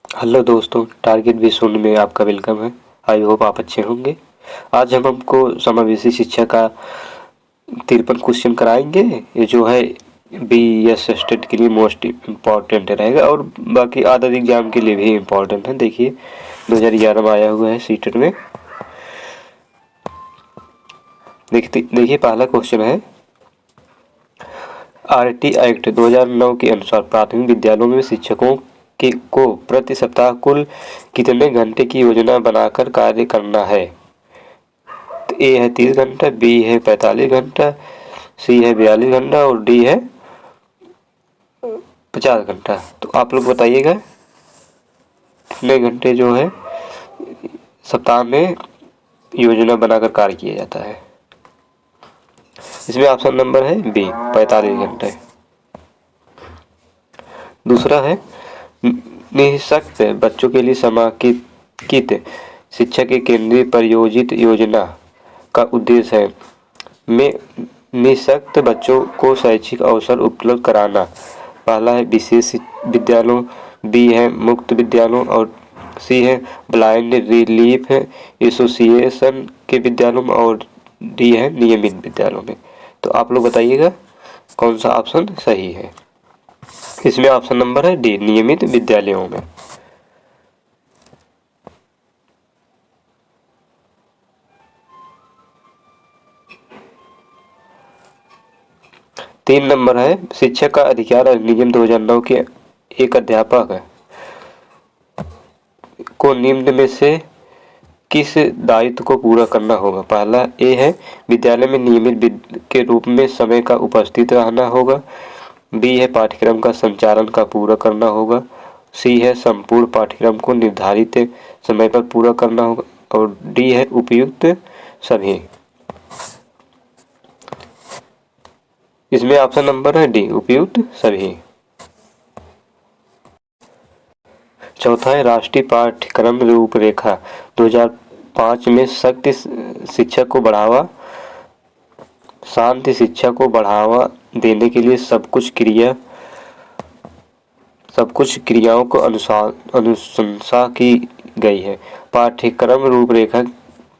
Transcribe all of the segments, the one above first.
Hello दोस्तों, target भी शून्य में आपका वेलकम है। आई होप आप अच्छे होंगे। आज हम आपको समावेशी शिक्षा का 53 क्वेश्चन कराएंगे। ये जो है BS स्टेट के लिए मोस्ट इम्पॉर्टेंट रहेगा और बाकी अदर एग्जाम के लिए भी इम्पॉर्टेंट है। देखिए 2011 में आया हुआ है सीटेट में। देखिए पहला क्वेश्चन है, RT एक्ट 2009 के अनुसार प्राथमिक विद्यालयों में शिक्षकों को प्रति सप्ताह कुल कितने घंटे की योजना बनाकर कार्य करना है। तो ए है 30 घंटा, बी है 45 घंटा, सी है 42 घंटा और डी है 50 घंटा। तो आप लोग बताइएगा कितने घंटे जो है सप्ताह में योजना बनाकर कार्य किया जाता है। इसमें ऑप्शन नंबर है बी 45 घंटे। दूसरा है, निःशक्त बच्चों के लिए समाकित शिक्षा के केंद्रीय प्रायोजित योजना का उद्देश्य है में निःशक्त बच्चों को शैक्षिक अवसर उपलब्ध कराना। पहला है विशेष विद्यालयों, बी है मुक्त विद्यालयों और सी है ब्लाइंड रिलीफ एसोसिएशन के विद्यालयों में और डी है नियमित विद्यालयों में। तो आप लोग बताइएगा कौन सा ऑप्शन सही है। इसमें ऑप्शन नंबर है डी, नियमित विद्यालयों में। तीन नंबर है, शिक्षक का अधिकार अधिनियम 2009 के एक अध्यापक को निम्न में से किस दायित्व को पूरा करना होगा। पहला ए है विद्यालय में नियमित के रूप में समय का उपस्थित रहना होगा, बी है पाठ्यक्रम का संचालन का पूरा करना होगा, सी है संपूर्ण पाठ्यक्रम को निर्धारित समय पर पूरा करना होगा और डी है उपयुक्त सभी। इसमें ऑप्शन नंबर है डी, उपयुक्त सभी। चौथा है राष्ट्रीय पाठ्यक्रम रूपरेखा 2005 में शक्ति शिक्षा को बढ़ावा शांति शिक्षा को बढ़ावा देने के लिए सब कुछ क्रियाओं को अनुशंसा की गई है। पाठ्यक्रम रूपरेखा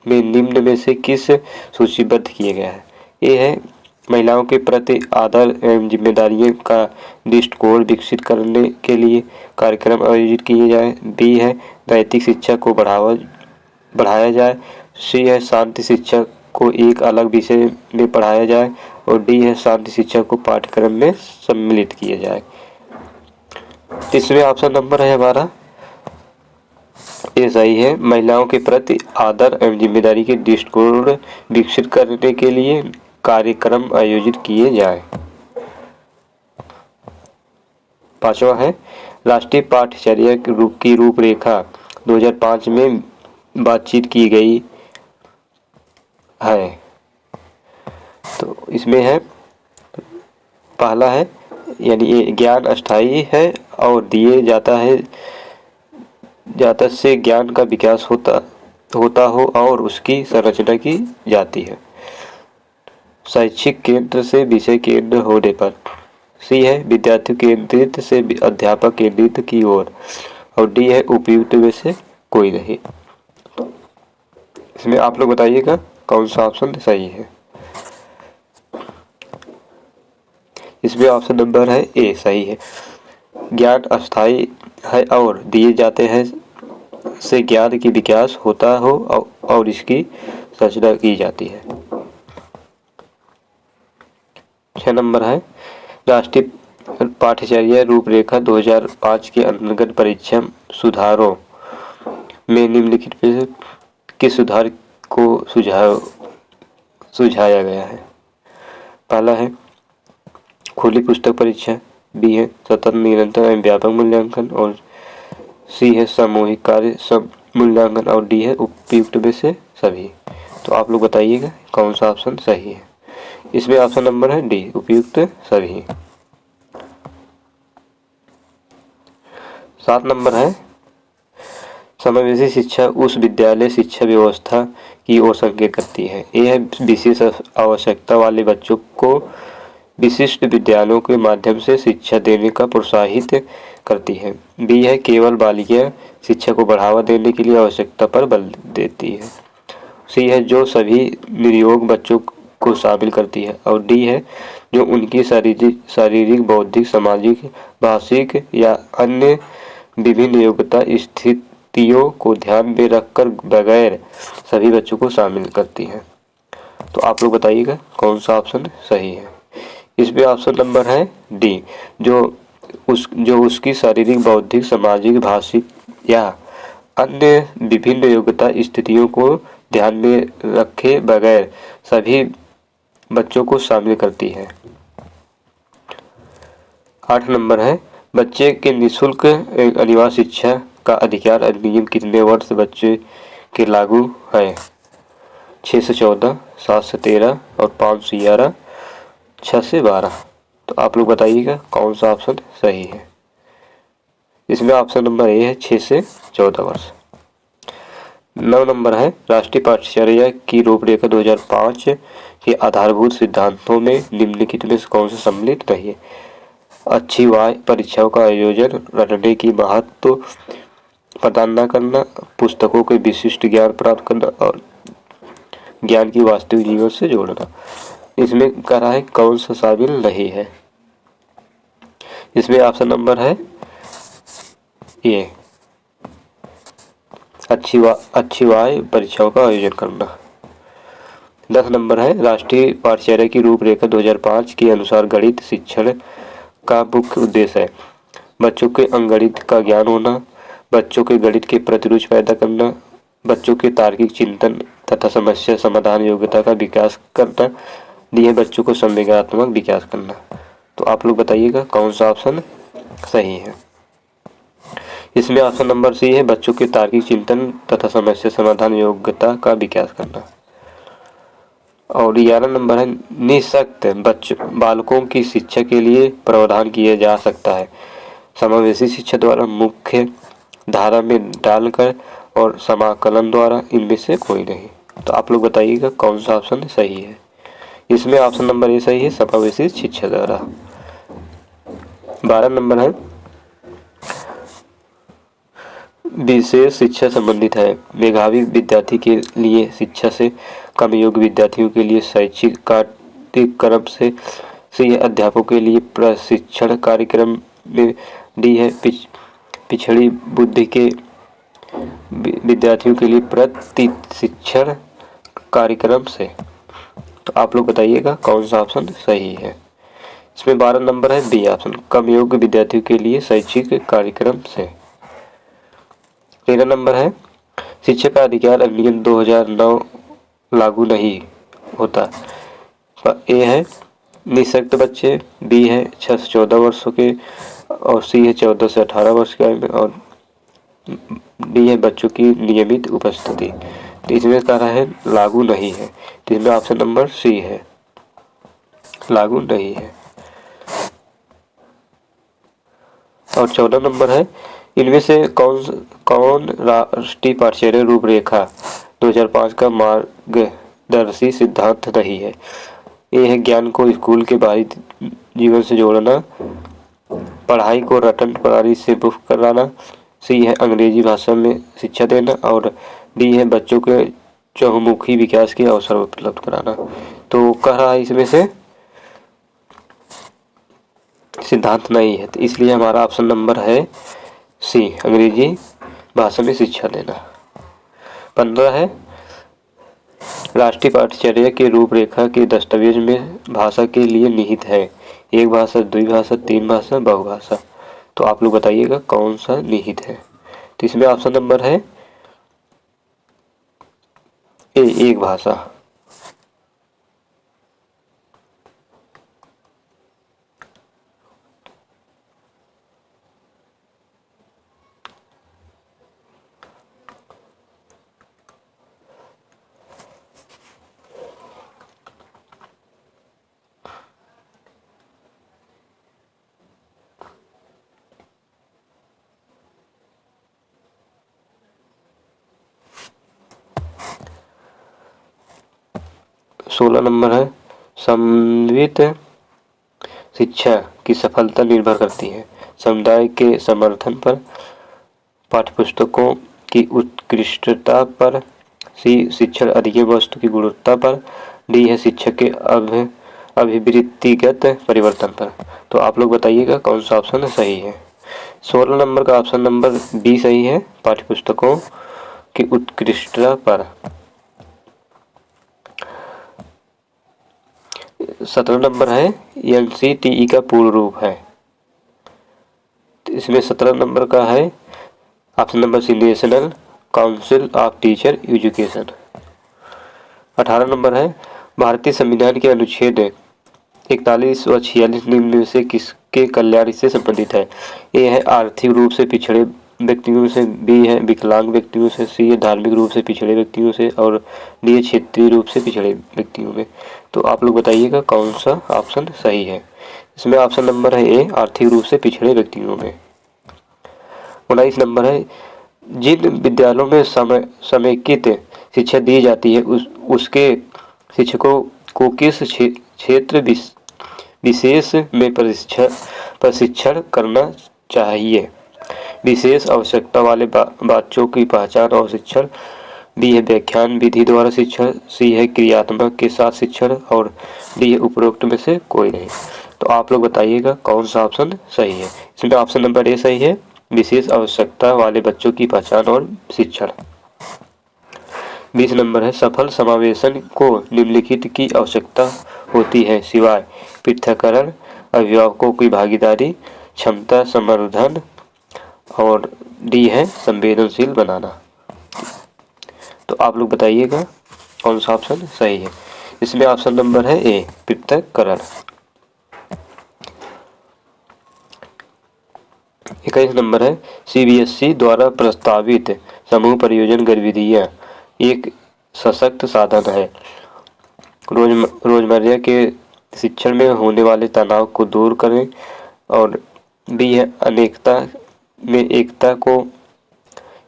में निम्न में से किस सूचीबद्ध किया गया है। ये है महिलाओं के प्रति आदर एवं जिम्मेदारियों का दृष्टिकोण विकसित करने के लिए कार्यक्रम आयोजित किए जाए, बी है नैतिक शिक्षा को बढ़ाया जाए, सी है शांति शिक्षा को एक अलग विषय में पढ़ाया जाए और डी है शांति शिक्षा को पाठ्यक्रम में सम्मिलित किया जाए। तीसरे ऑप्शन नंबर है हमारा ये सही है, महिलाओं के प्रति आदर एवं जिम्मेदारी के दृष्टिकोण विकसित करने के लिए कार्यक्रम आयोजित किए जाए। पांचवा है राष्ट्रीय पाठ्यचर्या की रूपरेखा 2005 में बातचीत की गई है। तो इसमें है पहला है यानी ये ज्ञान अस्थायी है और दिए जाता से ज्ञान का विकास होता हो और उसकी संरचना की जाती है। शैक्षिक केंद्र से विषय केंद्र होने पर, सी है विद्यार्थी केंद्रित से अध्यापक केंद्रित की ओर और डी है उपयुक्त में से कोई नहीं। इसमें आप लोग बताइएगा कौन सा ऑप्शन सही है। इसमें ऑप्शन नंबर है ए सही है, ज्ञान अस्थायी है और दिए जाते हैं से ज्ञान की विकास होता हो और इसकी रचना की जाती है। 6 नंबर है राष्ट्रीय पाठ्यचर्या रूपरेखा 2005 के अंतर्गत परीक्षा सुधारों में निम्नलिखित में किस सुधार को सुझाया गया है। पहला है खुली पुस्तक परीक्षा, बी है सतत निरंतर एवं व्यापक मूल्यांकन और सी है सामूहिक कार्य सब मूल्यांकन और डी है उपयुक्त में से सभी। तो आप लोग बताइएगा कौन सा ऑप्शन सही है। इसमें ऑप्शन नंबर है डी, उपयुक्त सभी। 7 नंबर है समावेशी शिक्षा उस विद्यालय शिक्षा व्यवस्था की ओर संकेत करती है। यह है विशेष आवश्यकता वाले बच्चों को विशिष्ट विद्यालयों के माध्यम से शिक्षा देने का प्रोत्साहित करती है। बी है केवल बालिका शिक्षा को बढ़ावा देने के लिए आवश्यकता पर बल देती है। सी है जो सभी निरयोग बच्चों को शामिल करती है। और डी है जो उनकी शारीरिक बौद्धिक सामाजिक भाषिक या अन्य विभिन्न योग्यता स्थितियों को ध्यान में रखकर बगैर सभी बच्चों को शामिल करती है। तो आप लोग बताइएगा कौन सा ऑप्शन सही है। इसमें ऑप्शन नंबर है डी, जो उसकी शारीरिक बौद्धिक सामाजिक भाषिक या अन्य विभिन्न योग्यता स्थितियों को ध्यान में रखे बगैर सभी बच्चों को शामिल करती है। 8 नंबर है बच्चे के निःशुल्क अनिवार्य शिक्षा का अधिकार अधिनियम कितने वर्ष बच्चे के लागू है। 6 से 14, 7 से 13 और 5 से 11, 6 से 12। तो आप लोग बताइएगा कौन सा ऑप्शन सही है। इसमें ऑप्शन नंबर ए है 6 से 14 वर्ष। 9 नंबर है राष्ट्रीय पाठ्यचर्या की रूपरेखा 2005 के आधारभूत सिद्धांतों में निम्नलिखित में कौन सा सम्मिलित नहीं है। अच्छी वाय परीक्षाओं का आयोजन, रटने की महत्व प्रदान न करना, पुस्तकों के विशिष्ट ज्ञान प्राप्त करना और ज्ञान की वास्तविक जीवन से जोड़ना। इसमें कह रहा है कौन सा शामिल नहीं है। इसमें ऑप्शन नंबर है ए, अच्छी वाय परीक्षाओं का आयोजन करना। 10 नंबर है राष्ट्रीय पाठ्यचर्या की रूपरेखा 2005 के अनुसार गणित शिक्षण का मुख्य उद्देश्य है बच्चों के अंकगणित का ज्ञान होना, बच्चों के गणित के प्रति रुचि पैदा करना, बच्चों के तार्किक चिंतन तथा समस्या समाधान योग्यता का विकास करना, दिए बच्चों को संवेगात्मक विकास करना। तो आप लोग बताइएगा कौन सा ऑप्शन सही है। इसमें ऑप्शन नंबर सी है बच्चों के तार्किक चिंतन तथा समस्या समाधान योग्यता का विकास करना। और 11 नंबर है निःशक्त बालकों की शिक्षा के लिए प्रावधान किया जा सकता है समावेशी शिक्षा द्वारा, मुख्य धारा में डालकर और समाकलन द्वारा, इनमें से कोई नहीं। तो आप लोग बताइएगा कौन सा ऑप्शन सही है। इसमें ऑप्शन नंबर ए सही है समावेशी शिक्षा द्वारा। 12 नंबर है विशेष शिक्षा संबंधित है मेधावी विद्यार्थी के लिए शिक्षा से कम योग्य विद्यार्थियों के लिए शैक्षिक कार्यक्रम से अध्यापकों के लिए प्रशिक्षण कार्यक्रम में। डी है पिछड़ी बुद्धि के विद्यार्थियों के लिए प्रशिक्षण कार्यक्रम से। तो आप लोग बताइएगा कौन सा ऑप्शन सही है। इसमें 12 नंबर है बी ऑप्शन कम योग्य विद्यार्थियों के लिए शैक्षिक कार्यक्रम से। 13 नंबर है शिक्षा का अधिकार अधिनियम 2009 लागू नहीं होता। ए है निःशक्त बच्चे, बी है 6 से 14 वर्षों के और सी है 14 से 18 वर्ष के आयु में और डी है बच्चों की नियमित उपस्थिति। तो इसमें कह रहा है लागू नहीं है। तो इसमें ऑप्शन नंबर सी है लागू नहीं है। और 14 नंबर है इनमें से कौन राष्ट्रीय पाठ्यचर्या रूपरेखा 2005 का मार्गदर्शी सिद्धांत नहीं है। ये है ज्ञान को स्कूल के बाहरी जीवन से जोड़ना, पढ़ाई को रटन प्रणाली से मुक्त कराना, सी है अंग्रेजी भाषा में शिक्षा देना और डी है बच्चों के चहुमुखी विकास के अवसर उपलब्ध कराना। तो कह रहा है इसमें से सिद्धांत नहीं है, तो इसलिए हमारा ऑप्शन नंबर है सी अंग्रेजी भाषा में शिक्षा देना। 15 है राष्ट्रीय पाठ्यचर्या के रूपरेखा के दस्तावेज में भाषा के लिए निहित है एक भाषा, द्विभाषा, तीन भाषा, बहुभाषा। तो आप लोग बताइएगा कौन सा निहित है। तो इसमें ऑप्शन नंबर है ए एक भाषा। 16 नंबर है समन्वित शिक्षा की सफलता निर्भर करती है। समुदाय के समर्थन पर, पाठ्यपुस्तकों की उत्कृष्टता पर, सी शिक्षण अधिगम वस्तु की गुणवत्ता पर, डी है शिक्षक के अभिवृत्तिगत परिवर्तन पर। तो आप लोग बताइएगा कौन सा ऑप्शन सही है। 16 नंबर का ऑप्शन नंबर बी सही है, पाठ्यपुस्तकों की उत्कृष्टता पर। 17 नंबर है एनसीटीई का पूर्ण रूप है। इसमें 17 नंबर का है option number C, national council of teacher education. 18 number है भारतीय संविधान के अनुच्छेद 41 व 46 निम्न में से किसके कल्याण से संबंधित है। ए है आर्थिक रूप से पिछड़े व्यक्तियों से, बी है विकलांग व्यक्तियों से, सी है धार्मिक रूप से पिछड़े व्यक्तियों से, और डी है क्षेत्रीय रूप से पिछड़े व्यक्तियों में। तो आप लोग बताइएगा कौन सा ऑप्शन सही है। इसमें ऑप्शन नंबर है ए, आर्थिक रूप से पिछड़े व्यक्तियों में। 19 नंबर है जिन विद्यालयों में समेकित शिक्षा दी जाती है उसके शिक्षकों को किस क्षेत्र विशेष में प्रशिक्षण करना चाहिए। विशेष आवश्यकता वाले बच्चों की पहचान और शिक्षण, बी है व्याख्यान विधि द्वारा शिक्षण, सी है क्रियात्मक के साथ शिक्षण, और डी है उपरोक्त में से कोई नहीं। तो आप लोग बताइएगा कौन सा ऑप्शन सही है। इसमें ऑप्शन नंबर ए सही है, विशेष आवश्यकता वाले बच्चों की पहचान और शिक्षण। 20 नंबर है सफल समावेशन को निम्नलिखित की आवश्यकता होती है सिवाय पृथक्करण, अभिभावकों की भागीदारी, क्षमता संवर्धन, और डी है संवेदनशील बनाना। तो आप लोग बताइएगा कौन सा ऑप्शन सही है। इसमें ऑप्शन नंबर है ए, पृथक्करण। 21 नंबर है सीबीएसई द्वारा प्रस्तावित समूह प्रयोजन गतिविधियाँ एक सशक्त साधन है रोजमर्रा के शिक्षण में होने वाले तनाव को दूर करें, और बी है अनेकता में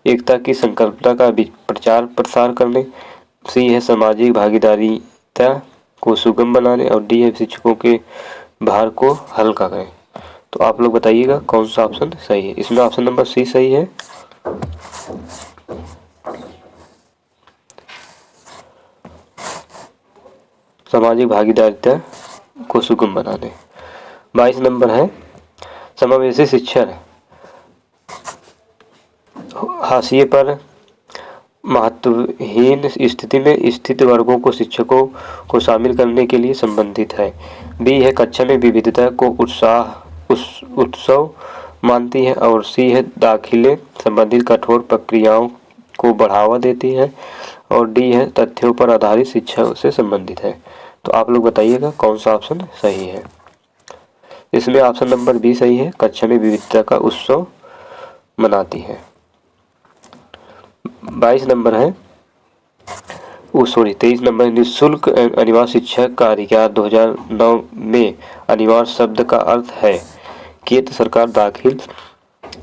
एकता की संकल्पना का प्रचार प्रसार करने, सी है सामाजिक भागीदारिता को सुगम बनाने, और डी है शिक्षकों के भार को हल्का करें। तो आप लोग बताइएगा कौन सा ऑप्शन सही है। इसमें ऑप्शन नंबर सी सही है, सामाजिक भागीदारिता को सुगम बनाने। 22 नंबर है समावेशी शिक्षण हाशिए पर महत्वहीन स्थिति में स्थित वर्गों को शिक्षकों को शामिल करने के लिए संबंधित है। बी है कक्षा में विविधता को उत्सव मानती है, और सी है दाखिले संबंधित कठोर प्रक्रियाओं को बढ़ावा देती है, और डी है तथ्यों पर आधारित शिक्षा से संबंधित है। तो आप लोग बताइएगा कौन सा ऑप्शन सही है। इसमें ऑप्शन नंबर बी सही है, कक्षा में विविधता का उत्सव मनाती है। 22 नंबर है 23 नंबर निःशुल्क अनिवार्य शिक्षा का अधिकार 2009 में अनिवार्य शब्द का अर्थ है केंद्र सरकार दाखिल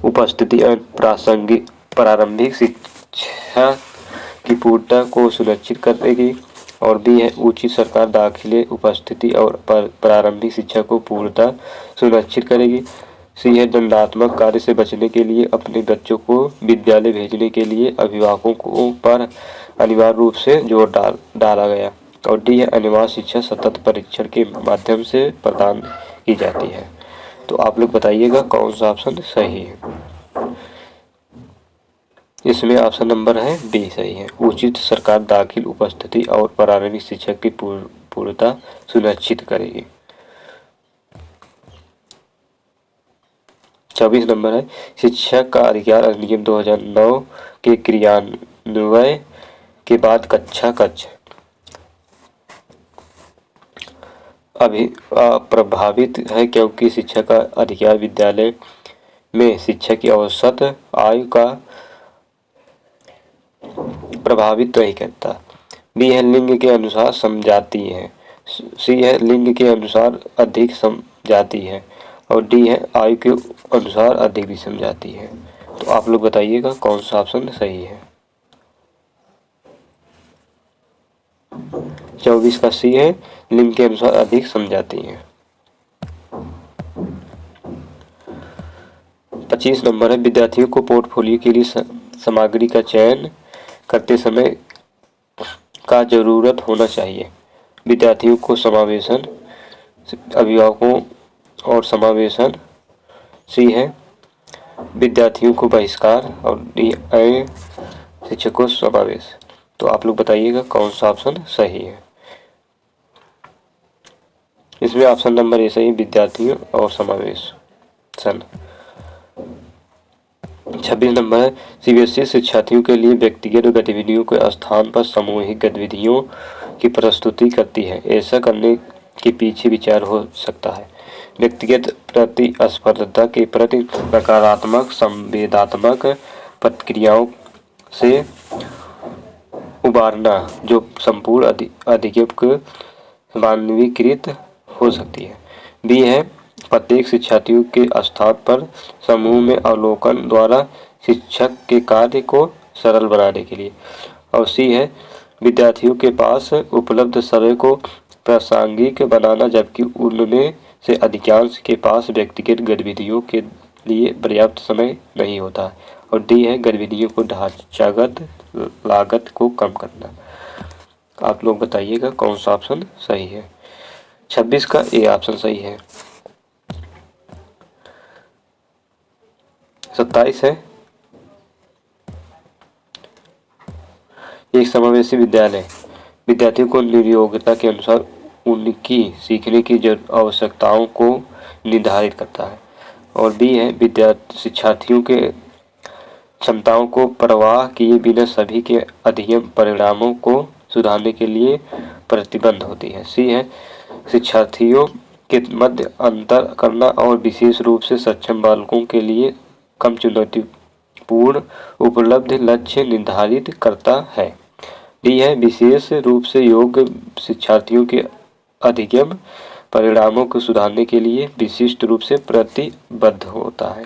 उपस्थिति और प्रारंभिक शिक्षा की पूर्णता को सुनिश्चित करेगी, और बी है उचित सरकार दाखिले उपस्थिति और प्रारंभिक शिक्षा को पूर्णता सुनिश्चित करेगी, सी है दंडात्मक कार्य से बचने के लिए अपने बच्चों को विद्यालय भेजने के लिए अभिभावकों को पर अनिवार्य रूप से जोर डाला गया, और डी है अनिवार्य शिक्षा सतत परीक्षण के माध्यम से प्रदान की जाती है। तो आप लोग बताइएगा कौन सा ऑप्शन सही है। इसमें ऑप्शन नंबर है बी सही है, उचित सरकार दाखिल उपस्थिति और प्रारंभिक शिक्षा की पूर्णता सुनिश्चित करेगी। 24 नंबर है शिक्षा का अधिकार अधिनियम 2009 के क्रियान्वयन के बाद कक्षा अभी अप्रभावित है क्योंकि शिक्षा का अधिकार विद्यालय में शिक्षा की औसत आयु का प्रभावित नहीं करता। बी है लिंग के अनुसार समझाती है, सी है लिंग के अनुसार अधिक समझाती है, और डी है आयु के अनुसार अधिक भी समझाती है। तो आप लोग बताइएगा कौन सा ऑप्शन सही है। 24 का सी है, लिंग के अनुसार अधिक समझाती है। 25 नंबर है विद्यार्थियों को पोर्टफोलियो के लिए सामग्री का चयन करते समय का जरूरत होना चाहिए। विद्यार्थियों को समावेशन, अभिभावकों और समावेशन। सी है विद्यार्थियों को बहिष्कार और डी है शिक्षकों समावेश। तो आप लोग बताइएगा कौन सा ऑप्शन सही है। इसमें ऑप्शन नंबर ए सही, विद्यार्थियों और समावेश सन। 26 नंबर है सीबीएसई शिक्षार्थियों के लिए व्यक्तिगत गतिविधियों के स्थान पर सामूहिक गतिविधियों की प्रस्तुति करती है। ऐसा करने के पीछे विचार हो सकता है व्यक्तिगत प्रतिस्पर्धा के प्रति नकारात्मक संवेदात्मक प्रतिक्रियाओं से उबारना, जो संपूर्ण अधिगम मानवीकृत हो सकती है। बी है प्रत्येक शिक्षार्थियों के स्थान पर समूह में अवलोकन द्वारा शिक्षक के कार्य को सरल बनाने के लिए। और सी है विद्यार्थियों के पास उपलब्ध समय को प्रासंगिक बनाना, जबकि उनमें से अधिकांश के पास व्यक्तिगत गतिविधियों के लिए पर्याप्त समय नहीं होता। और डी है गतिविधियों को ढांचागत लागत को कम करना। आप लोग बताइएगा कौन सा ऑप्शन सही है। 26 का ए ऑप्शन सही है। 27 है एक समावेशी विद्यालय विद्यार्थियों को नियोग्यता के अनुसार उनकी सीखने की आवश्यकताओं को निर्धारित करता है। और बी है शिक्षार्थियों के क्षमताओं को परवाह किए बिना सभी के अध्ययन परिणामों को सुधारने के लिए प्रतिबद्ध होती है। सी है शिक्षार्थियों के मध्य अंतर करना और विशेष रूप से सक्षम बालकों के लिए कम चुनौतीपूर्ण उपलब्ध लक्ष्य निर्धारित करता है। डी है विशेष रूप से योग्य शिक्षार्थियों के अध्ययन परिणामों को सुधारने के लिए विशिष्ट रूप से प्रतिबद्ध होता है।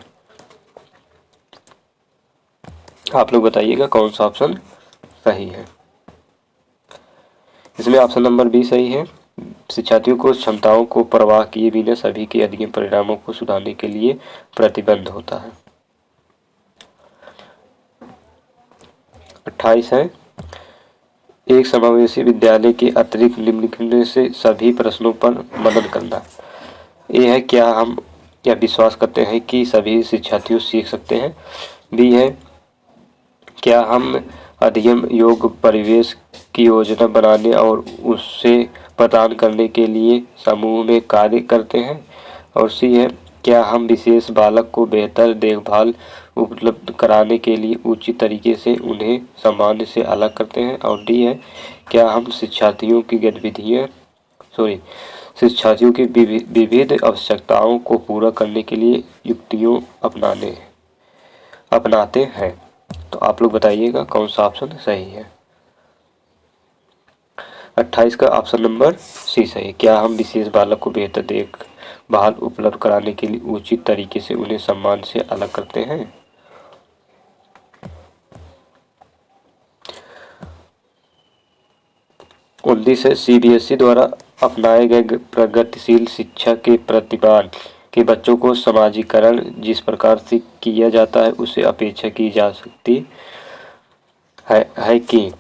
आप लोग बताइएगा कौन सा ऑप्शन सही है। इसमें ऑप्शन नंबर बी सही है, शिक्षार्थियों को क्षमताओं को परवाह किए बिना सभी के अध्ययन परिणामों को सुधारने के लिए प्रतिबद्ध होता है। 28 है एक समावेशी विद्यालय के अतिरिक्त निम्नलिखित से सभी प्रश्नों पर मनन करना। ये है क्या हम यह विश्वास करते हैं कि सभी शिक्षार्थी सीख सकते हैं। बी है क्या हम अध्ययन योग्य परिवेश की योजना बनाने और उसे प्रदान करने के लिए समूह में कार्य करते हैं। और सी है क्या हम विशेष बालक को बेहतर देखभाल उपलब्ध कराने के लिए उचित तरीके से उन्हें सामान्य से अलग करते हैं। और डी है क्या हम शिक्षार्थियों की विविध आवश्यकताओं को पूरा करने के लिए युक्तियों अपनाते हैं। तो आप लोग बताइएगा कौन सा ऑप्शन सही है। 28 का ऑप्शन नंबर सी सही है, क्या हम विशेष बालक को बेहतर देखभाल उपलब्ध कराने के लिए उचित तरीके से उन्हें सम्मान से अलग करते हैं। उन्नीस है सीबीएसई द्वारा अपनाए गए प्रगतिशील शिक्षा के प्रतिपादन कि बच्चों को समाजीकरण जिस प्रकार से किया जाता है उसे अपेक्षा की जा सकती है कि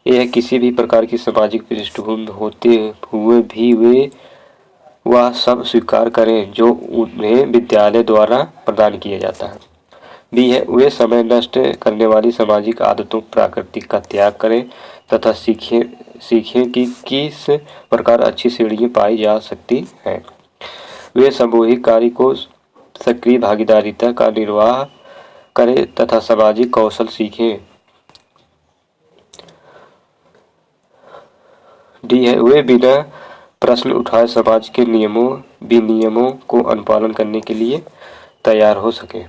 यह किसी भी प्रकार की सामाजिक पृष्ठभूमि होते हुए भी वे वह सब स्वीकार करें जो उन्हें विद्यालय द्वारा प्रदान किया जाता है। बी है वे समय नष्ट करने वाली सामाजिक आदतों प्राकृतिक का त्याग करें तथा सीखें कि किस प्रकार अच्छी श्रेणियाँ पाई जा सकती हैं। वे सामूहिक कार्य को सक्रिय भागीदारिता का निर्वाह करें तथा सामाजिक कौशल सीखें। डी है वे बिना प्रश्न उठाए समाज के विनियमों को अनुपालन करने के लिए तैयार हो सके।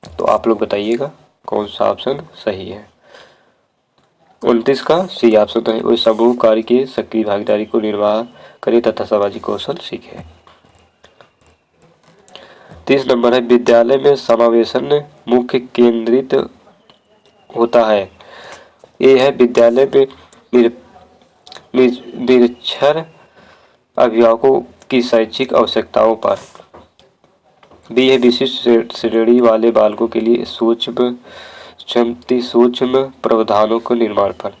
तो आप लोग बताइएगा कौन सा ऑप्शन सही है। 29 का सी ऑप्शन है वे समूह कार्य के सक्रिय भागीदारी को निर्वाह करें तथा सामाजिक कौशल सीखें। 30 नंबर है विद्यालय में समावेशन मुख्य केंद्रित होता है। ये है विद्यालय में निरक्षर अभिभावकों की शैक्षिक आवश्यकताओं पर बी है विशिष्ट श्रेणी वाले बालकों के लिए सूक्ष्म प्रावधानों के निर्माण पर।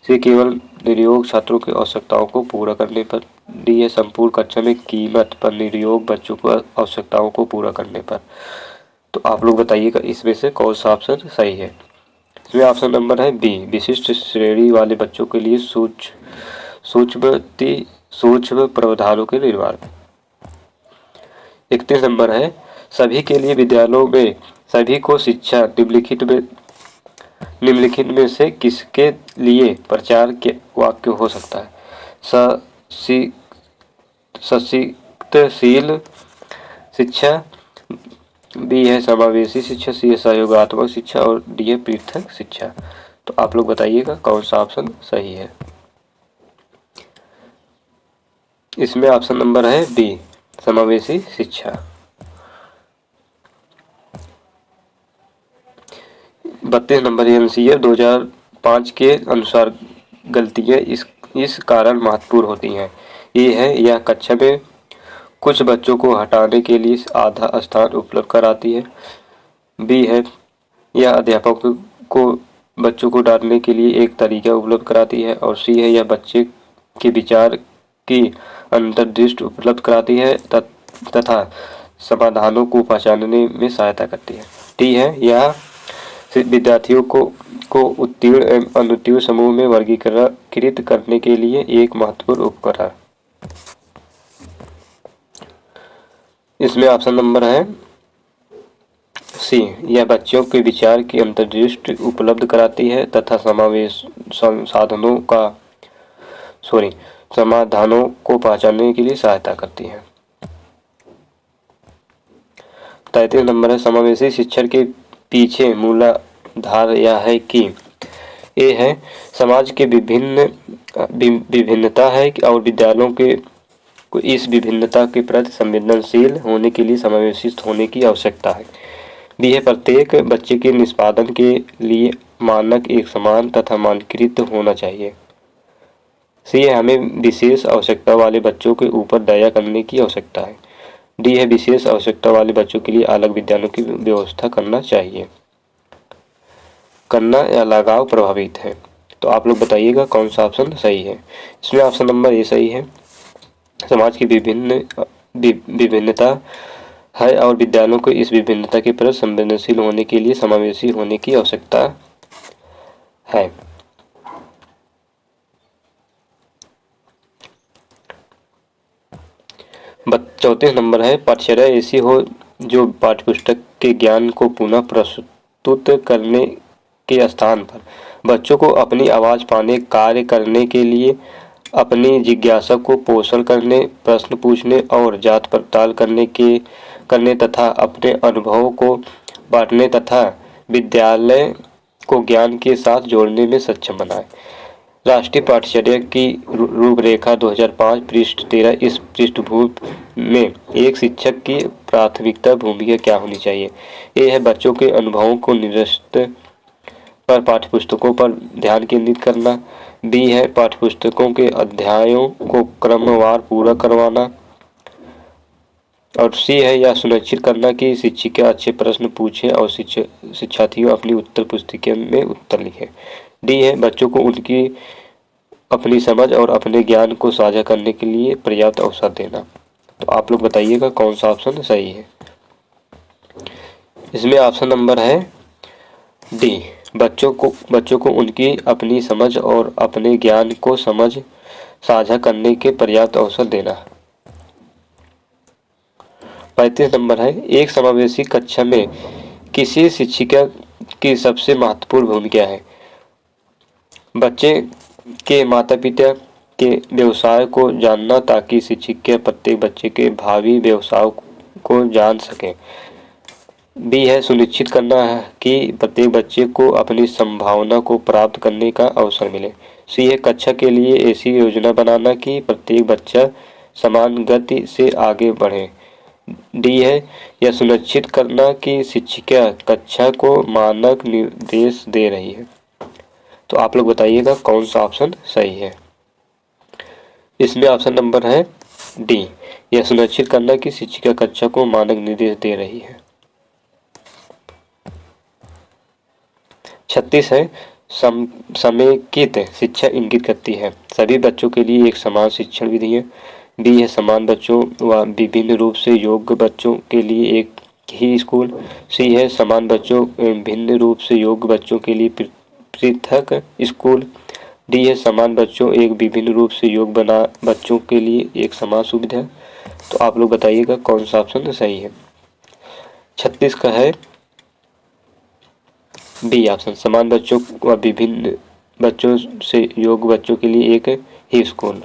सी केवल निर्योग छात्रों की आवश्यकताओं को पूरा करने पर। डी है संपूर्ण कक्षा में कीमत पर निर्योग बच्चों को आवश्यकताओं को पूरा करने पर। तो आप लोग बताइएगा इसमें से कौन सा ऑप्शन सही है। इसमें ऑप्शन नंबर है बी, विशिष्ट श्रेणी वाले बच्चों के लिए सूक्ष्म प्रावधानों के निर्माण। 31 नंबर है सभी के लिए विद्यालयों में सभी को शिक्षा निम्नलिखित में से किसके लिए प्रचार के वाक्य हो सकता है। सशिक्षितशील शिक्षा, बी है समावेशी शिक्षा, सी है सहयोगात्मक शिक्षा और डी है पृथक शिक्षा। तो आप लोग बताइएगा कौन सा ऑप्शन सही है। इसमें ऑप्शन नंबर है बी, समावेशी शिक्षा। 32 नंबर एनसीए 2005 के अनुसार गलतियां इस कारण महत्वपूर्ण होती हैं। ये है यह कक्षा में कुछ बच्चों को हटाने के लिए आधा स्थान उपलब्ध कराती है। बी है यह अध्यापकों को बच्चों को डांटने के लिए एक तरीका उपलब्ध कराती है। और सी है यह बच्चे के विचार की अंतर्दृष्टि उपलब्ध कराती है तथा समाधानों को पहचानने में सहायता करती है। डी है यह विद्यार्थियों को उत्तीर्ण एवं अनुत्तीर्ण समूह में वर्गीकृत करने के लिए एक महत्वपूर्ण उपकरण। इसमें ऑप्शन नंबर है सी, यह बच्चों के विचार की अंतर्दृष्टि उपलब्ध कराती है तथा समाधानों को पहचानने के लिए सहायता करती है। 33 नंबर है समावेशी शिक्षा के पीछे मूलाधार यह है कि ये है समाज के विभिन्नता है और विद्यालयों के को इस विभिन्नता के प्रति संवेदनशील होने के लिए समावेशी होने की आवश्यकता है। बी है प्रत्येक बच्चे के निष्पादन के लिए मानक एक समान तथा मानकीकृत होना चाहिए। सी है हमें विशेष आवश्यकता वाले बच्चों के ऊपर दया करने की आवश्यकता है। डी है विशेष आवश्यकता वाले बच्चों के लिए अलग विद्यालयों की व्यवस्था करना या लगाव प्रभावित है। तो आप लोग बताइएगा कौन सा ऑप्शन सही है। इसमें ऑप्शन नंबर ए सही है, समाज की विभिन्नता है और विद्यालयों को इस विभिन्नता के प्रति संवेदनशील होने के लिए समावेशी होने की आवश्यकता है। चौथे नंबर है पाठ्यचर्या ऐसी हो जो पाठ्यपुस्तक के ज्ञान को पुनः प्रस्तुत करने के स्थान पर बच्चों को अपनी आवाज़ पाने, कार्य करने के लिए अपनी जिज्ञासा को पोषण करने, प्रश्न पूछने और जांच पड़ताल करने तथा अपने अनुभवों को बांटने तथा विद्यालय को ज्ञान के साथ जोड़ने में सक्षम बनाए। राष्ट्रीय पाठ्यचर्या की रूपरेखा 2005 पृष्ठ 13। इस पृष्ठभूमि में एक शिक्षक की प्राथमिकता भूमिका क्या होनी चाहिए। ये है बच्चों के अनुभवों को निरस्त पर पाठ्यपुस्तकों पर ध्यान केंद्रित करना। बी है पाठ्यपुस्तकों के अध्यायों को क्रमवार पूरा करवाना। और सी है यह सुनिश्चित करना कि शिक्षिका अच्छे प्रश्न पूछे और शिक्षार्थियों अपनी उत्तर पुस्तिका में उत्तर लिखें। डी है बच्चों को उनकी अपनी समझ और अपने ज्ञान को साझा करने के लिए पर्याप्त अवसर देना। तो आप लोग बताइएगा कौन सा ऑप्शन सही है। इसमें ऑप्शन नंबर है डी, बच्चों को उनकी अपनी समझ और अपने ज्ञान को साझा करने के पर्याप्त अवसर देना। 35 नंबर है एक समावेशी कक्षा में किसी शिक्षिका की सबसे महत्वपूर्ण भूमिका है। बच्चे के माता पिता के व्यवसाय को जानना ताकि शिक्षिका प्रत्येक बच्चे के भावी व्यवसाय को जान सकें। बी है सुनिश्चित करना है कि प्रत्येक बच्चे को अपनी संभावना को प्राप्त करने का अवसर मिले। सी है कक्षा के लिए ऐसी योजना बनाना कि प्रत्येक बच्चा समान गति से आगे बढ़े। डी है यह सुनिश्चित करना कि शिक्षिका कक्षा को मानक निर्देश दे रही है। तो आप लोग बताइएगा कौन सा ऑप्शन सही है। इसमें ऑप्शन नंबर है डी, यह सुनिश्चित करना कि शिक्षिका कक्षा को मानक निर्देश दे रही है। 36 है समेकित शिक्षा इंगित करती है सभी बच्चों के लिए एक समान शिक्षण विधि है। बी है समान बच्चों व विभिन्न रूप से योग्य बच्चों के लिए एक ही स्कूल। सी है समान बच्चों एवं भिन्न रूप से योग्य बच्चों के लिए पृथक स्कूल। डी है समान बच्चों एक विभिन्न रूप से योग्य बना बच्चों के लिए एक समान सुविधा। तो आप लोग बताइएगा कौन सा ऑप्शन सही है। 36 का है बी ऑप्शन, समान बच्चों व विभिन्न बच्चों से योग्य बच्चों के लिए एक ही स्कूल।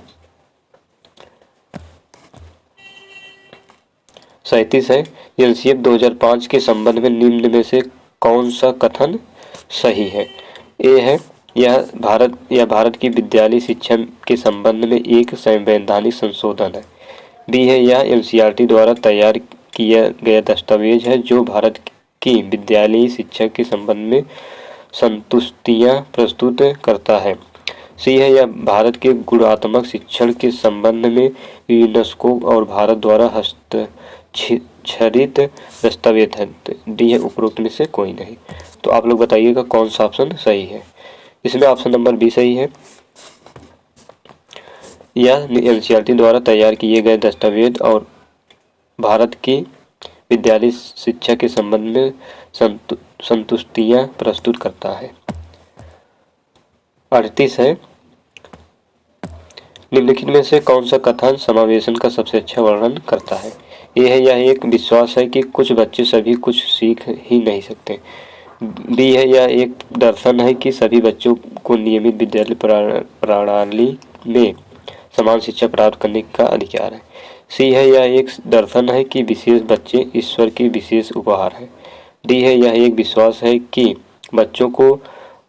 37 है एलसीएफ 2005 के संबंध में निम्न में से कौन सा कथन सही है। ए है यह भारत की विद्यालय शिक्षा के संबंध में एक संवैधानिक संशोधन है। बी है यह एनसीईआरटी द्वारा तैयार किया गया दस्तावेज है जो भारत की विद्यालयी शिक्षा के संबंध में संतुष्टियां प्रस्तुत करता है। सी है यह भारत के गुणात्मक शिक्षण के संबंध में यूनेस्को और भारत द्वारा हस्ताक्षरित दस्तावेज है। डी है उपरोक्त में से कोई नहीं। तो आप लोग बताइएगा कौन सा ऑप्शन सही है। इसमें ऑप्शन नंबर बी सही है। यह एनसीईआरटी द्वारा तैयार किए गए दस्तावेज और भारत की विद्यालय शिक्षा के संबंध में संतुष्टियां प्रस्तुत करता है। 38 है निम्नलिखित में से कौन सा कथन समावेशन का सबसे अच्छा वर्णन करता है। यह एक विश्वास है कि कुछ बच्चे सभी कुछ सीख ही नहीं सकते। बी है यह एक दर्शन है कि सभी बच्चों को नियमित विद्यालय प्रणाली में समान शिक्षा प्राप्त करने का अधिकार है। सी है यह एक दर्शन है कि विशेष बच्चे ईश्वर की विशेष उपहार है। डी है यह एक विश्वास है कि बच्चों को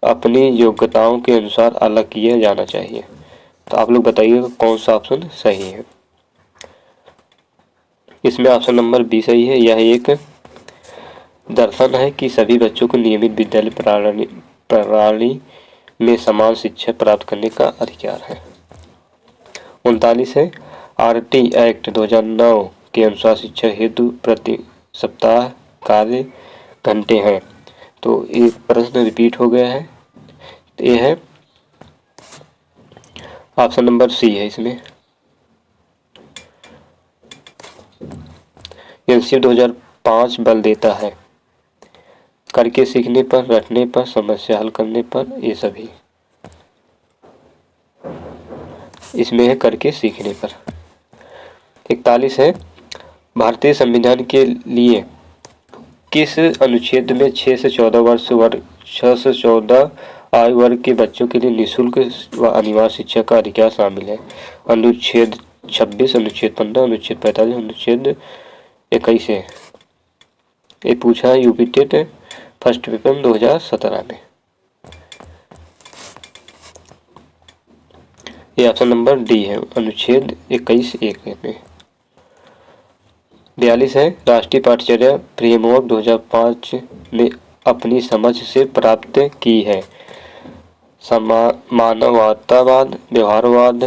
अपनी योग्यताओं के अनुसार अलग किया जाना चाहिए। तो आप लोग बताइएगा कौन सा ऑप्शन सही है। इसमें ऑप्शन नंबर बी सही है। यह एक दर्शन है कि सभी बच्चों को नियमित विद्यालय प्रणाली में समान शिक्षा प्राप्त करने का अधिकार है। 39 है आरटी एक्ट 2009 के अनुसार शिक्षा हेतु प्रति सप्ताह कार्य घंटे हैं। तो एक प्रश्न रिपीट हो गया है। ये है ऑप्शन नंबर सी है। इसमें एनसीईआरटी 2005 बल देता है करके सीखने पर, रटने पर, समस्या हल करने पर, ये सभी इसमें है करके सीखने पर। 41 है भारतीय संविधान के लिए किस अनुच्छेद में 6 से 14 आयु वर्ग के बच्चों के लिए निःशुल्क व अनिवार्य शिक्षा का अधिकार शामिल है। अनुच्छेद 26, अनुच्छेद 15, अनुच्छेद 45, अनुच्छेद 21 है। ये पूछा है यूपी टेट फर्स्ट पेपर 2017 में। ये ऑप्शन नंबर डी है अनुच्छेद 21(1) में। 42 है राष्ट्रीय पाठ्यचर्या फ्रेमवर्क 2005 ने अपनी समझ से प्राप्त की है मानवतावाद, व्यवहारवाद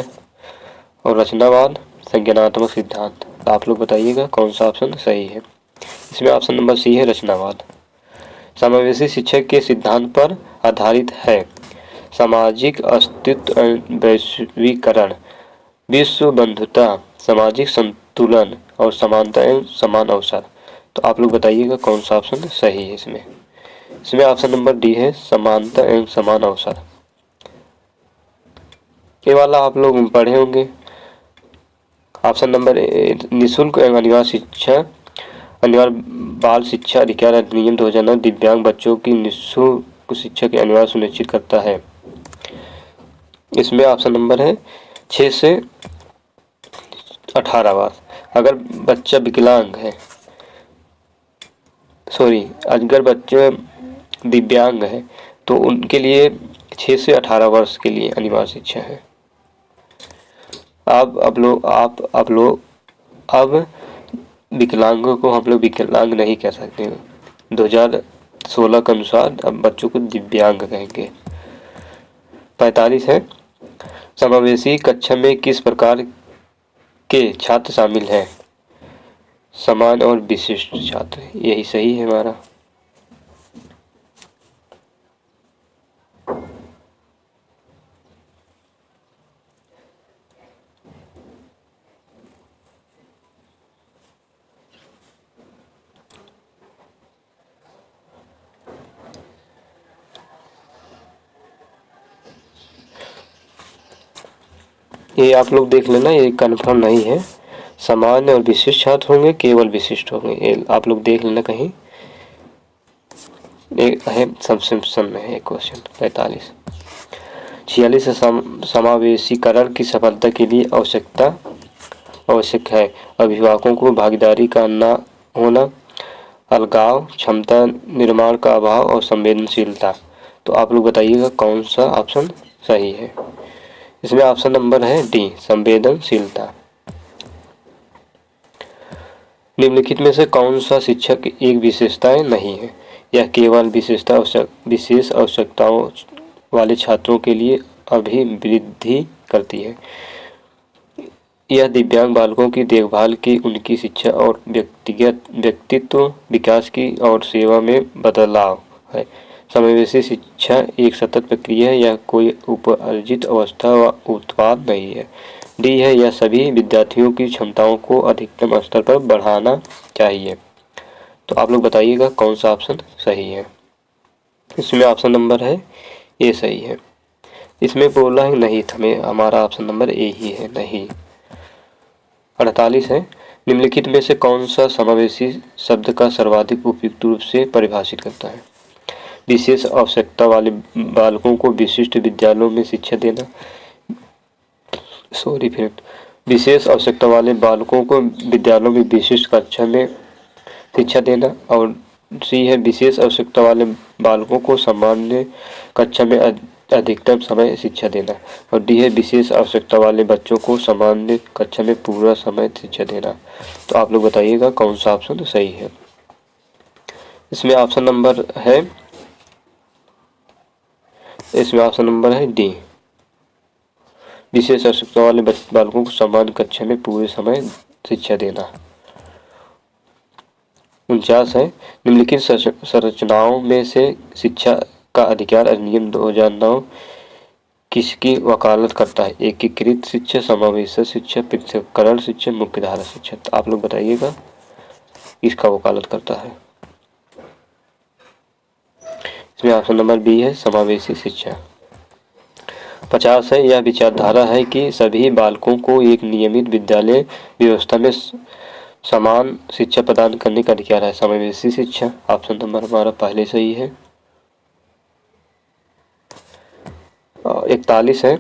और रचनावाद, संज्ञानात्मक सिद्धांत। तो आप लोग बताइएगा कौन सा ऑप्शन सही है। इसमें ऑप्शन नंबर सी है रचनावाद। समावेशी शिक्षा के सिद्धांत पर आधारित है सामाजिक अस्तित्व, वैश्वीकरण, विश्व बंधुता, सामाजिक संतुलन और समानता एवं समान अवसर। तो आप लोग बताइएगा कौन सा ऑप्शन सही है। इसमें ऑप्शन नंबर डी है समानता एवं समान अवसर। ये वाला आप लोग पढ़े होंगे। ऑप्शन नंबर निःशुल्क एवं अनिवार्य शिक्षा, अनिवार्य बाल शिक्षा अधिकार अधिनियम 2009 दिव्यांग बच्चों की निःशुल्क शिक्षा के अनिवार्य सुनिश्चित करता है। इसमें ऑप्शन नंबर है 6 से 18 वर्ष। अगर बच्चा विकलांग है, अगर बच्चा दिव्यांग है तो उनके लिए 6 से 18 वर्ष के लिए अनिवार्य शिक्षा है। अब विकलांगों को हम लोग विकलांग नहीं कह सकते। 2016 के अनुसार अब बच्चों को दिव्यांग कहेंगे। 45 है समावेशी कक्षा में किस प्रकार के छात्र शामिल हैं? समान और विशिष्ट छात्र, यही सही है हमारा। ये आप लोग देख लेना, ये कन्फर्म नहीं है। सामान्य और विशिष्ट छात्र होंगे, केवल विशिष्ट होंगे, ये आप लोग देख लेना कहीं। एक है सबसेशन में है क्वेश्चन 45। 46 समावेशीकरण की सफलता के लिए आवश्यक है अभिभावकों को भागीदारी का न होना, अलगाव, क्षमता निर्माण का अभाव और संवेदनशीलता। तो आप लोग बताइएगा कौन सा ऑप्शन सही है। इसमें ऑप्शन नंबर है डी, संवेदनशीलता। निम्नलिखित में से कौन सा शिक्षक एक विशेषताएं नहीं है? यह केवल विशेष आवश्यकताओं वाले छात्रों के लिए अभिवृद्धि करती है। यह दिव्यांग बालकों की देखभाल की, उनकी शिक्षा और व्यक्तित्व विकास की और सेवा में बदलाव है। समावेशी शिक्षा एक सतत प्रक्रिया है, यह कोई उपार्जित अवस्था व उत्पाद नहीं है। डी है, यह सभी विद्यार्थियों की क्षमताओं को अधिकतम स्तर पर बढ़ाना चाहिए। तो आप लोग बताइएगा कौन सा ऑप्शन सही है। इसमें ऑप्शन नंबर है ए सही है। इसमें बोला है नहीं, हमारा ऑप्शन नंबर ए ही है, नहीं। 48 है, निम्नलिखित में से कौन सा समावेशी शब्द का सर्वाधिक उपयुक्त रूप से परिभाषित करता है? विशेष आवश्यकता वाले बालकों को विशिष्ट विद्यालयों में शिक्षा देना, विशेष आवश्यकता वाले बालकों को विद्यालयों में विशिष्ट कक्षा में शिक्षा देना। और सी है, विशेष आवश्यकता वाले बालकों को सामान्य कक्षा में अधिकतम समय शिक्षा देना। और डी है, विशेष आवश्यकता वाले बच्चों को सामान्य कक्षा में पूरा समय शिक्षा देना। तो आप लोग बताइएगा कौन सा ऑप्शन सही है। इसमें ऑप्शन नंबर है डी, विशेष आवश्यकता वाले बालकों को सामान्य कक्षा में पूरे समय शिक्षा देना। 49 है, निम्नलिखित संरचनाओं में से शिक्षा का अधिकार अधिनियम 2009 किसकी वकालत करता है? एकीकृत शिक्षा, समावेशी शिक्षा, पृथक्करण शिक्षा, मुख्यधारा शिक्षा। तो आप लोग बताइएगा किसका वकालत करता है। इसमें ऑप्शन नंबर बी है, समावेशी शिक्षा। 50 है, यह विचारधारा है कि सभी बालकों को एक नियमित विद्यालय व्यवस्था में समान शिक्षा प्रदान करने का अधिकार है, समावेशी शिक्षा। ऑप्शन नंबर हमारा पहले सही है। 51 है,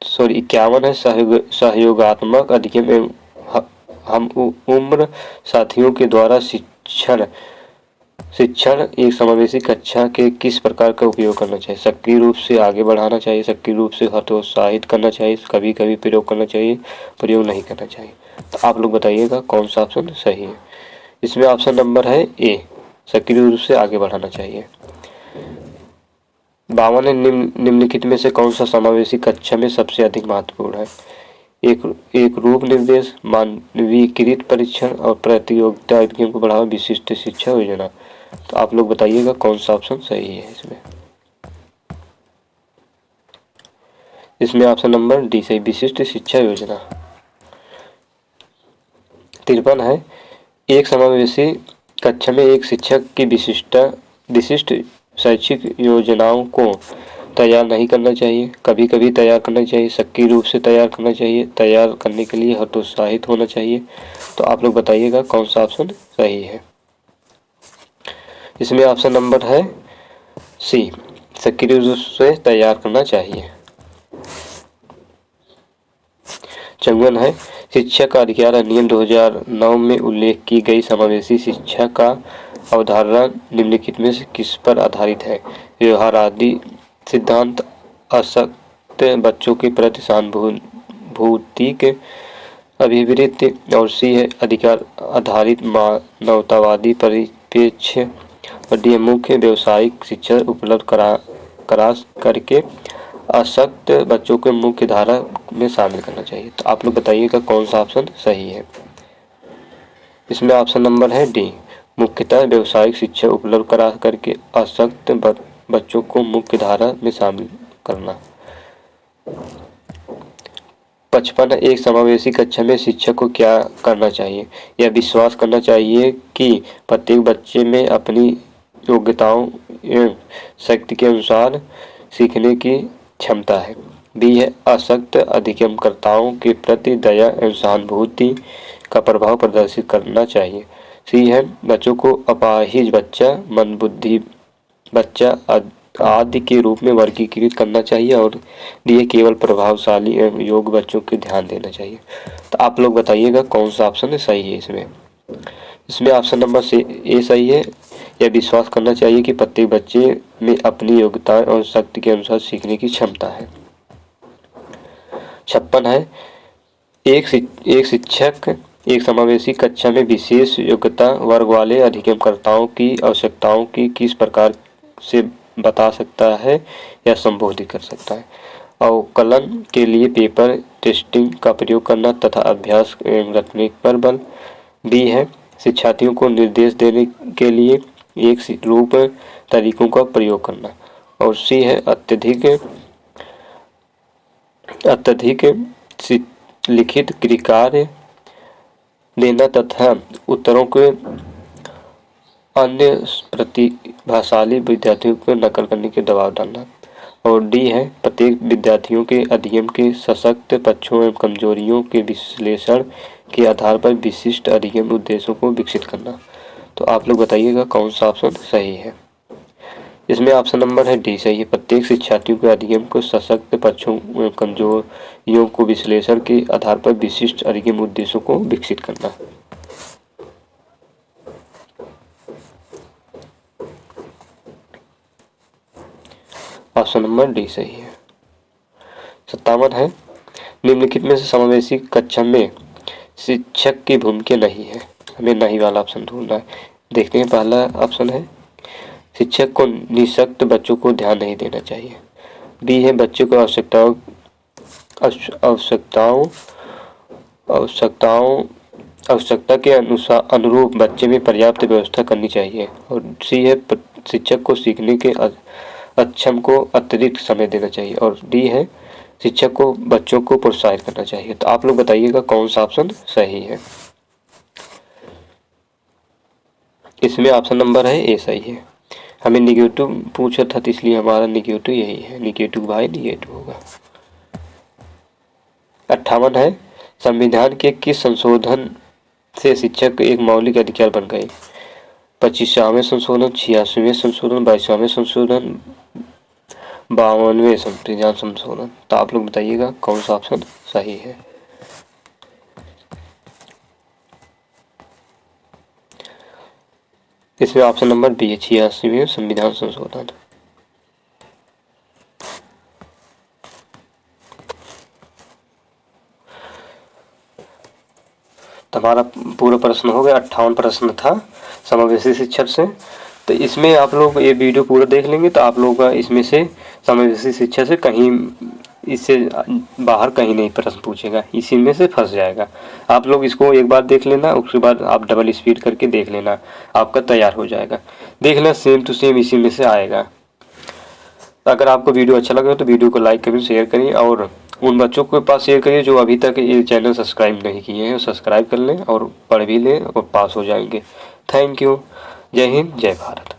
51 है, सहयोगात्मक अधिगम एवं हम उम्र साथियों के द्वारा शिक्षण एक समावेशी कक्षा के किस प्रकार का उपयोग करना चाहिए? सक्रिय रूप से आगे बढ़ाना चाहिए, सक्रिय रूप से हतोत्साहित करना चाहिए, कभी कभी प्रयोग करना चाहिए, प्रयोग नहीं करना चाहिए। तो आप लोग बताइएगा कौन सा ऑप्शन सही है। इसमें ऑप्शन नंबर है ए, सक्रिय रूप से आगे बढ़ाना चाहिए। 52 है, निम्नलिखित में से कौन सा समावेशी कक्षा में सबसे अधिक महत्वपूर्ण है? एक रूप निर्देश, मानवीकृत परीक्षण और प्रतियोगिता अधिगम को बढ़ावा, विशिष्ट शिक्षा योजना। तो आप लोग बताइएगा कौन सा ऑप्शन सही है। इसमें ऑप्शन नंबर डी सही, विशिष्ट शिक्षा योजना। 53 है, एक समावेशी कक्षा में एक शिक्षक की विशिष्ट शैक्षिक योजनाओं को तैयार नहीं करना चाहिए, कभी कभी तैयार करना चाहिए, सक्रिय रूप से तैयार करना चाहिए, तैयार करने के लिए हतोत्साहित होना चाहिए। तो आप लोग बताइएगा कौन सा ऑप्शन सही है। इसमें ऑप्शन नंबर है सी, सक्रिय रूप से तैयार करना चाहिए। 54 है, शिक्षा का अधिकार अधिनियम 2009 में उल्लेख की गई समावेशी शिक्षा का अवधारणा निम्नलिखित में से किस पर आधारित है? व्यवहारादि सिद्धांत, अशक्त बच्चों के प्रति सहानुभूति के अभिवृत्ति। और सी है, अधिकार आधारित मानवतावादी परिप्रेक्ष्य। और डी, मुख्य व्यावसायिक शिक्षा उपलब्ध करा करके अशक्त बच्चों को मुख्य धारा में शामिल करना चाहिए। तो आप लोग बताइएगा कौन सा ऑप्शन सही है। इसमें ऑप्शन नंबर है डी, मुख्यतः व्यावसायिक शिक्षा उपलब्ध करा करके अशक्त बच्चों को मुख्य धारा में शामिल करना। 55 एक समावेशी कक्षा में शिक्षक को क्या करना चाहिए? यह विश्वास करना चाहिए कि प्रत्येक बच्चे में अपनी योग्यताओं एवं शक्ति के अनुसार सीखने की क्षमता है। बी है अशक्त अधिगमकर्ताओं के प्रति दया एवं सहानुभूति का प्रभाव प्रदर्शित करना चाहिए। सी है बच्चों को अपाहिज बच्चा, मंदबुद्धि बच्चा आदि के रूप में वर्गीकृत करना चाहिए। और डी केवल प्रभावशाली एवं योग्य बच्चों के ध्यान देना चाहिए। तो आप लोग बताइएगा कौन सा ऑप्शन सही है। इसमें ऑप्शन नंबर से ए सही है। यह विश्वास करना चाहिए कि प्रत्येक बच्चे में अपनी योग्यता और शक्ति के अनुसार सीखने की क्षमता है। 56 है एक शिक्षक एक समावेशी कक्षा में विशेष योग्यता वर्ग वाले अधिगमकर्ताओं की आवश्यकताओं की किस प्रकार से बता सकता है या संबोधित कर सकता है। अवकलन के लिए पेपर टेस्टिंग का प्रयोग करना तथा अभ्यास एवं रटने पर बल। बी है शिक्षार्थियों को निर्देश देने के लिए एक रूप तरीकों का प्रयोग करना। और सी है अत्यधिक लिखित कार्य देना तथा उत्तरों के अन्य प्रतिभाशाली विद्यार्थियों को नकल करने के दबाव डालना। और डी है प्रत्येक विद्यार्थियों के अध्ययन के सशक्त पक्षों एवं कमजोरियों के विश्लेषण के आधार पर विशिष्ट अध्ययन उद्देश्यों को विकसित करना। तो आप लोग बताइएगा कौन सा ऑप्शन सही है। इसमें ऑप्शन नंबर है डी सही है। प्रत्येक शिक्षार्थियों के अध्ययन को सशक्त पक्षों एवं कमजोरियों को विश्लेषण के आधार पर विशिष्ट अध्ययन उद्देश्यों को विकसित करना। ऑप्शन नंबर डी सही है। 57 है निम्नलिखित में से समावेशी कक्षा में शिक्षक की भूमिका नहीं है। हमें नहीं वाला ऑप्शन ढूंढना है। देखते हैं पहला ऑप्शन है शिक्षक को निःशक्त बच्चों को ध्यान नहीं देना चाहिए। बी है बच्चों को आवश्यकता के अनुरूप बच्चे में पर्याप्त व्यवस्था करनी चाहिए। और सी है शिक्षक को सीखने के अक्षम को अतिरिक्त समय देना चाहिए। और डी है शिक्षक को बच्चों को प्रोत्साहित करना चाहिए। तो आप लोग बताइएगा कौन सा ऑप्शन सही है। इसमें ऑप्शन नंबर है ए सही है। हमें निगेटिव पूछा था तो इसलिए हमारा निगेटिव यही है। निगेटिव बाय निगेटिव होगा। 58 है संविधान के किस संशोधन से शिक्षक एक मौलिक अधिकार बन गए? 25वें संशोधन, 86वें संशोधन, 22वें संशोधन, 52वें संविधान संशोधन। तो आप लोग बताइएगा कौन सा ऑप्शन सही है। इसमें ऑप्शन नंबर बी है 86वें संविधान संशोधन। तो हमारा पूरा प्रश्न हो गया। 58 प्रश्न था समावेशी शिक्षा से। तो इसमें आप लोग ये वीडियो पूरा देख लेंगे तो आप लोग का इसमें से समावेशी शिक्षा से कहीं इससे बाहर कहीं नहीं प्रश्न पूछेगा, इसी में से फंस जाएगा। आप लोग इसको एक बार देख लेना, उसके बाद आप डबल स्पीड करके देख लेना, आपका तैयार हो जाएगा। देख लेना सेम टू सेम इसी में से आएगा। अगर आपको वीडियो अच्छा लगे तो वीडियो को लाइक करिए, शेयर करिए और उन बच्चों के पास शेयर करिए जो अभी तक ये चैनल सब्सक्राइब नहीं किए हैं। सब्सक्राइब कर लें और पढ़ भी लें और पास हो जाएंगे। Thank you. जय हिंद, जय भारत।